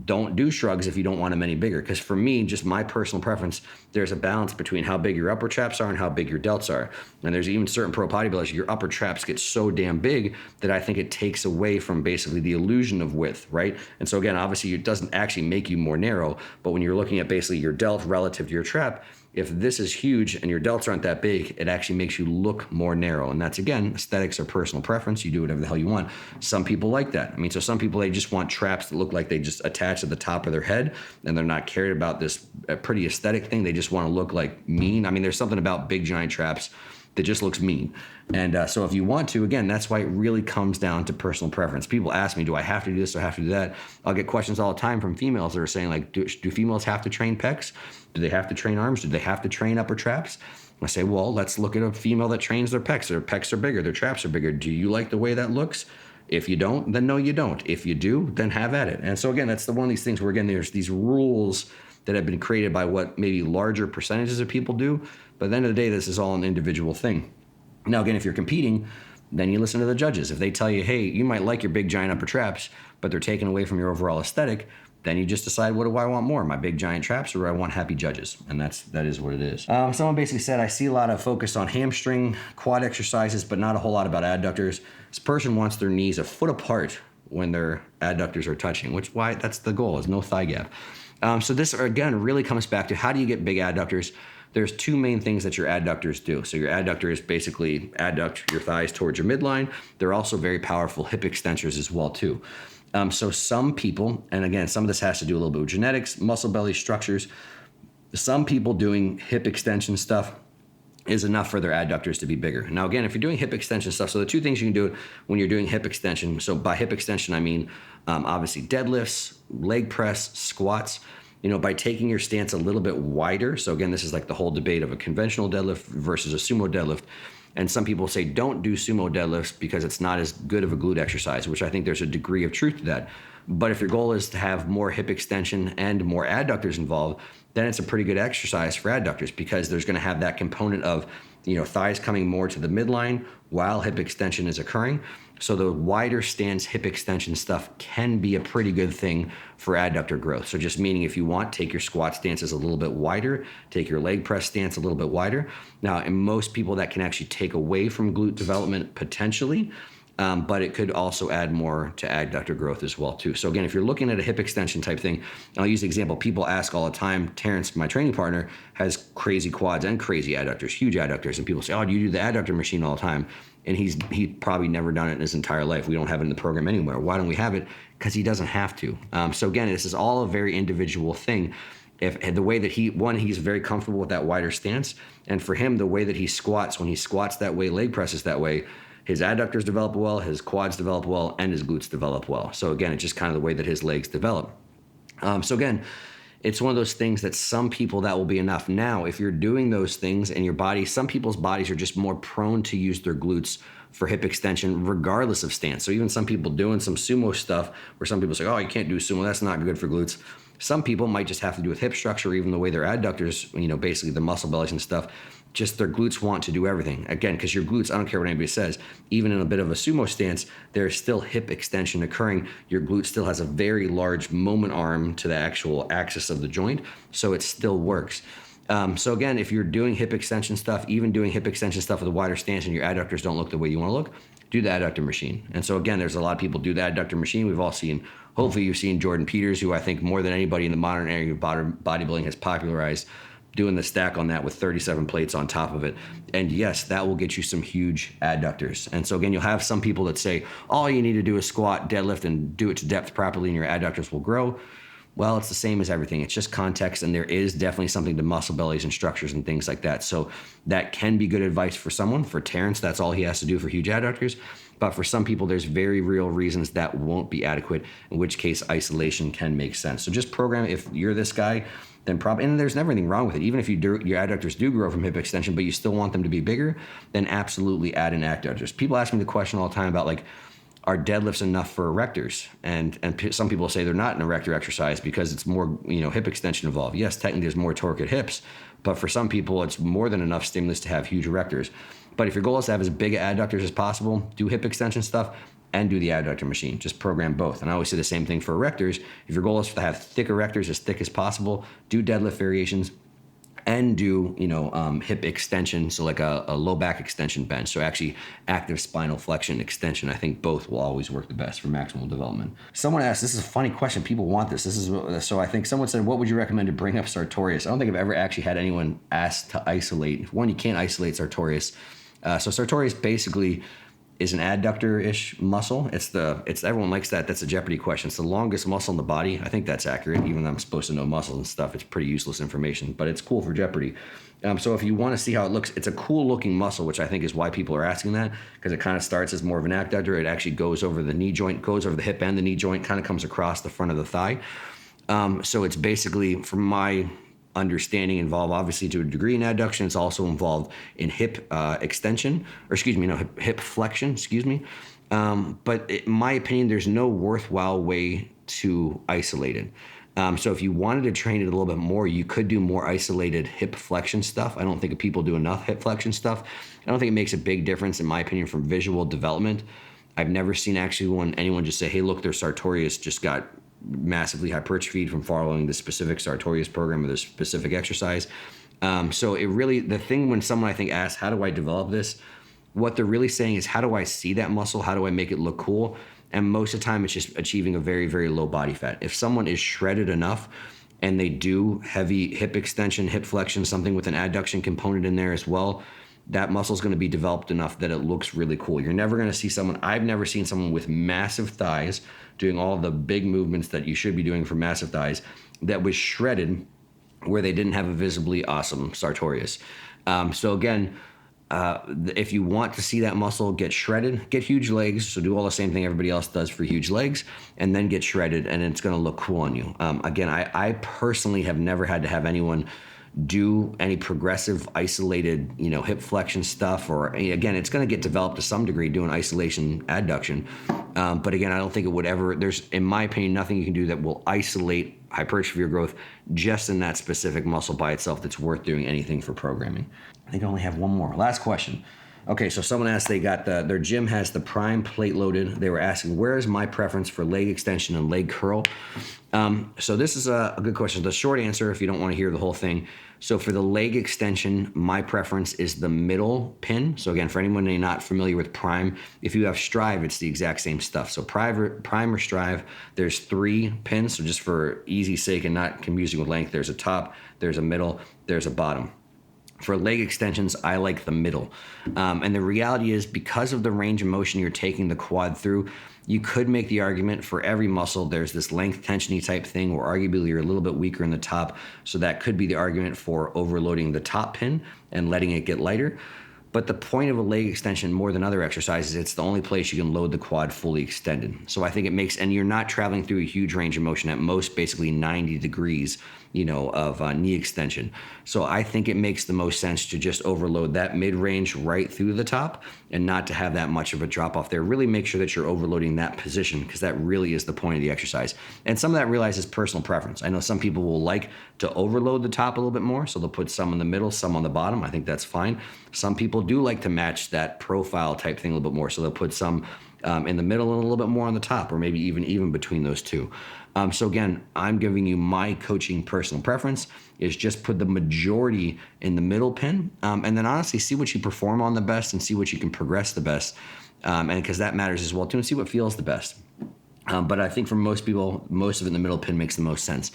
don't do shrugs if you don't want them any bigger. Because for me, just my personal preference, there's a balance between how big your upper traps are and how big your delts are. And there's even certain pro bodybuilders, your upper traps get so damn big that I think it takes away from basically the illusion of width, right? And so again, obviously it doesn't actually make you more narrow, but when you're looking at basically your delt relative to your trap, if this is huge and your delts aren't that big, it actually makes you look more narrow. And that's, again, aesthetics or personal preference. You do whatever the hell you want. Some people like that. I mean, so some people, they just want traps that look like they just attach at the top of their head, and they're not cared about this pretty aesthetic thing. They just want to look like mean. I mean, there's something about big giant traps that just looks mean. And so if you want to, again, that's why it really comes down to personal preference. People ask me, do I have to do this or have to do that? I'll get questions all the time from females that are saying, like, do females have to train pecs? Do they have to train arms? Do they have to train upper traps? I say, well, let's look at a female that trains their pecs. Their pecs are bigger, their traps are bigger. Do you like the way that looks? If you don't, then no, you don't. If you do, then have at it. And so again, that's one of these things where, again, there's these rules that have been created by what maybe larger percentages of people do. But at the end of the day, this is all an individual thing. Now, again, if you're competing, then you listen to the judges. If they tell you, hey, you might like your big giant upper traps, but they're taken away from your overall aesthetic, then you just decide, what do I want more, my big giant traps, or do I want happy judges? And that is what it is. Someone basically said, I see a lot of focus on hamstring, quad exercises, but not a whole lot about adductors. This person wants their knees a foot apart when their adductors are touching, that's the goal, is no thigh gap. So this, again, really comes back to, how do you get big adductors? there's two main things that your adductors do. So your adductors basically adduct your thighs towards your midline. They're also very powerful hip extensors as well too. So some people, and again, some of this has to do a little bit with genetics, muscle belly structures. Some people doing hip extension stuff is enough for their adductors to be bigger. Now, again, if you're doing hip extension stuff, so the two things you can do when you're doing hip extension, so by hip extension, I mean, obviously deadlifts, leg press, squats, by taking your stance a little bit wider. So again, this is like the whole debate of a conventional deadlift versus a sumo deadlift. And some people say don't do sumo deadlifts because it's not as good of a glute exercise, which I think there's a degree of truth to that. But if your goal is to have more hip extension and more adductors involved, then it's a pretty good exercise for adductors because there's going to have that component of, thighs coming more to the midline while hip extension is occurring. So the wider stance hip extension stuff can be a pretty good thing for adductor growth. So just meaning if you want, take your squat stances a little bit wider, take your leg press stance a little bit wider. Now, in most people that can actually take away from glute development potentially, but it could also add more to adductor growth as well too. So again, if you're looking at a hip extension type thing, I'll use the example people ask all the time. Terrence, my training partner, has crazy quads and crazy adductors, huge adductors, and people say, "Oh, do you do the adductor machine all the time?" And he's probably never done it in his entire life. We don't have it in the program anywhere. Why don't we have it? Because he doesn't have to. So again, this is all a very individual thing. If the way that he's very comfortable with that wider stance, and for him, the way that he squats, when he squats that way, leg presses that way, his adductors develop well, his quads develop well, and his glutes develop well. So again, it's just kind of the way that his legs develop. So again, it's one of those things that some people that will be enough. Now, if you're doing those things in your body, some people's bodies are just more prone to use their glutes for hip extension regardless of stance. So even some people doing some sumo stuff where some people say, "Oh, you can't do sumo, that's not good for glutes." Some people might just have to do with hip structure, or even the way their adductors, basically the muscle bellies and stuff, just their glutes want to do everything. Again, because your glutes, I don't care what anybody says, even in a bit of a sumo stance, there's still hip extension occurring. Your glute still has a very large moment arm to the actual axis of the joint, so it still works. So again, if you're doing hip extension stuff, even doing hip extension stuff with a wider stance and your adductors don't look the way you want to look, do the adductor machine. And so again, there's a lot of people do the adductor machine. We've all seen, hopefully you've seen Jordan Peters, who I think more than anybody in the modern area of bodybuilding has popularized doing the stack on that with 37 plates on top of it. And yes, that will get you some huge adductors. And so again, you'll have some people that say, all you need to do is squat, deadlift, and do it to depth properly and your adductors will grow. Well, it's the same as everything. It's just context, and there is definitely something to muscle bellies and structures and things like that. So that can be good advice for someone. For Terrence, that's all he has to do for huge adductors. But for some people, there's very real reasons that won't be adequate, in which case isolation can make sense. So just program, if you're this guy, then probably, and there's never anything wrong with it. Even if your adductors do grow from hip extension, but you still want them to be bigger, then absolutely add in adductors. People ask me the question all the time about like, are deadlifts enough for erectors? And some people say they're not an erector exercise because it's more, hip extension involved. Yes, technically there's more torque at hips, but for some people it's more than enough stimulus to have huge erectors. But if your goal is to have as big adductors as possible, do hip extension stuff and do the adductor machine. Just program both. And I always say the same thing for erectors. If your goal is to have thick erectors, as thick as possible, do deadlift variations and do, hip extension, so like a low back extension bench. So actually active spinal flexion extension. I think both will always work the best for maximal development. Someone asked, this is a funny question. People want this. So I think someone said, what would you recommend to bring up Sartorius? I don't think I've ever actually had anyone ask to isolate. One, you can't isolate Sartorius. So Sartorius basically is an adductor-ish muscle. It's everyone likes that. That's a Jeopardy question. It's the longest muscle in the body. I think that's accurate. Even though I'm supposed to know muscles and stuff, it's pretty useless information, but it's cool for Jeopardy. So if you want to see how it looks, it's a cool looking muscle, which I think is why people are asking that, because it kind of starts as more of an adductor. It actually goes over the knee joint, goes over the hip and the knee joint, kind of comes across the front of the thigh. So it's basically, from my understanding, involved obviously to a degree in adduction. It's also involved in hip extension, or hip flexion, but in my opinion, there's no worthwhile way to isolate it. So if you wanted to train it a little bit more, you could do more isolated hip flexion stuff. I don't think people do enough hip flexion stuff. I don't think it makes a big difference, in my opinion, from visual development. I've never seen actually anyone just say, hey, look, their Sartorius just got massively hypertrophied from following the specific Sartorius program or the specific exercise. So it really, the thing when someone I think asks, how do I develop this? What they're really saying is, how do I see that muscle? How do I make it look cool? And most of the time it's just achieving a very, very low body fat. If someone is shredded enough, and they do heavy hip extension, hip flexion, something with an adduction component in there as well, that muscle is going to be developed enough that it looks really cool. You're never going to see someone, I've never seen someone with massive thighs doing all the big movements that you should be doing for massive thighs that was shredded where they didn't have a visibly awesome sartorius. So again, if you want to see that muscle get shredded, get huge legs. So do all the same thing everybody else does for huge legs, and then get shredded, and it's going to look cool on you. Again, I personally have never had to have anyone do any progressive isolated, hip flexion stuff, or again, it's going to get developed to some degree doing isolation adduction. But again, I don't think it would ever, there's, in my opinion, nothing you can do that will isolate hypertrophy or growth just in that specific muscle by itself that's worth doing anything for programming. I think I only have one more. Last question. Okay, so someone asked, they got their gym has the prime plate loaded. They were asking, where is my preference for leg extension and leg curl? So this is a good question. The short answer, if you don't want to hear the whole thing. So for the leg extension, my preference is the middle pin. So again, for anyone not familiar with prime, if you have strive, it's the exact same stuff. So prime or strive, there's 3 pins. So just for easy sake and not confusing with length, there's a top, there's a middle, there's a bottom. For leg extensions, I like the middle. And the reality is, because of the range of motion you're taking the quad through, you could make the argument for every muscle, there's this length tensiony type thing where arguably you're a little bit weaker in the top. So that could be the argument for overloading the top pin and letting it get lighter. But the point of a leg extension, more than other exercises, it's the only place you can load the quad fully extended. So I think it makes, and you're not traveling through a huge range of motion, at most basically 90 degrees, of knee extension. So I think it makes the most sense to just overload that mid-range right through the top and not to have that much of a drop off there. Really make sure that you're overloading that position, because that really is the point of the exercise. And some of that realizes personal preference. I know some people will like to overload the top a little bit more, so they'll put some in the middle, some on the bottom. I think that's fine. Some people do like to match that profile type thing a little bit more, so they'll put some in the middle and a little bit more on the top, or maybe even between those two. So again, I'm giving you my coaching personal preference is just put the majority in the middle pin, and then honestly see what you perform on the best and see what you can progress the best, and because that matters as well too, and see what feels the best. But I think for most people, most of it in the middle pin makes the most sense.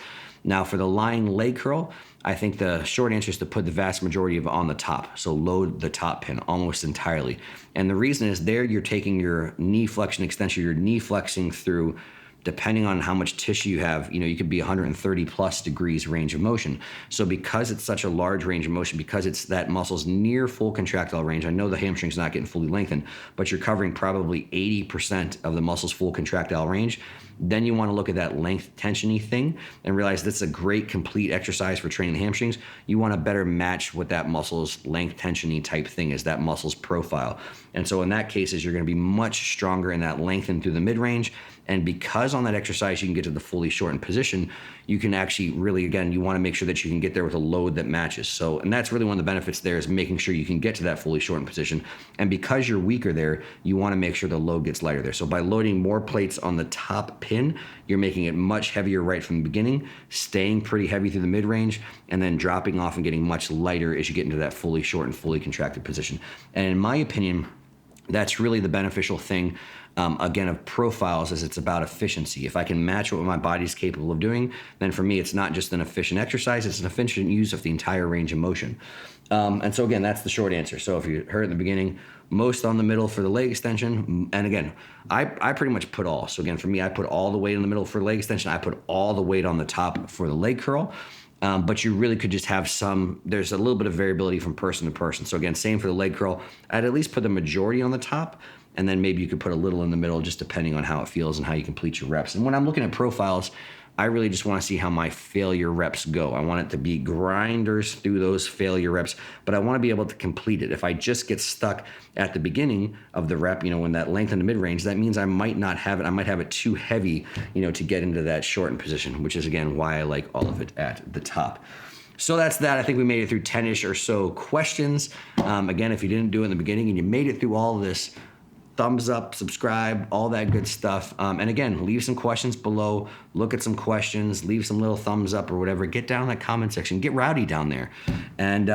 Now for the lying leg curl, I think the short answer is to put the vast majority of it on the top. So load the top pin almost entirely. And the reason is there you're taking your knee flexion extension, you're knee flexing through, depending on how much tissue you have, you could be 130 plus degrees range of motion. So because it's such a large range of motion, because it's that muscle's near full contractile range, I know the hamstring's not getting fully lengthened, but you're covering probably 80% of the muscle's full contractile range. Then you want to look at that length tensiony thing and realize that's a great complete exercise for training the hamstrings. You want to better match what that muscle's length tensiony type thing is, that muscle's profile. And so in that case, you're going to be much stronger in that lengthen through the mid-range. And because on that exercise you can get to the fully shortened position, you can actually really, again, you want to make sure that you can get there with a load that matches. So, and that's really one of the benefits there, is making sure you can get to that fully shortened position. And because you're weaker there, you want to make sure the load gets lighter there. So by loading more plates on the top pin, you're making it much heavier right from the beginning, staying pretty heavy through the mid-range, and then dropping off and getting much lighter as you get into that fully shortened, fully contracted position. And in my opinion, that's really the beneficial thing, again, of profiles, is it's about efficiency. If I can match what my body's capable of doing, then for me, it's not just an efficient exercise, it's an efficient use of the entire range of motion. And so again, that's the short answer. So if you heard in the beginning, most on the middle for the leg extension. And again, I pretty much put all. So again, for me, I put all the weight in the middle for leg extension. I put all the weight on the top for the leg curl. But you really could just have there's a little bit of variability from person to person. So again, same for the leg curl. I'd at least put the majority on the top, and then maybe you could put a little in the middle, just depending on how it feels and how you complete your reps. And when I'm looking at profiles, I really just want to see how my failure reps go. I want it to be grinders through those failure reps, but I want to be able to complete it. If I just get stuck at the beginning of the rep, when that length in the mid-range, that means I might not have it. I might have it too heavy, to get into that shortened position, which is, again, why I like all of it at the top. So that's that. I think we made it through 10-ish or so questions. Again, if you didn't do it in the beginning and you made it through all of this, thumbs up, subscribe, all that good stuff. And again, leave some questions below. Look at some questions, leave some little thumbs up or whatever. Get down in that comment section. Get rowdy down there. And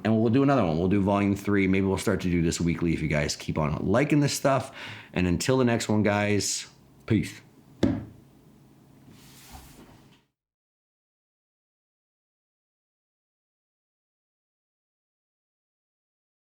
we'll do another one. We'll do volume 3. Maybe we'll start to do this weekly if you guys keep on liking this stuff. And until the next one, guys, peace.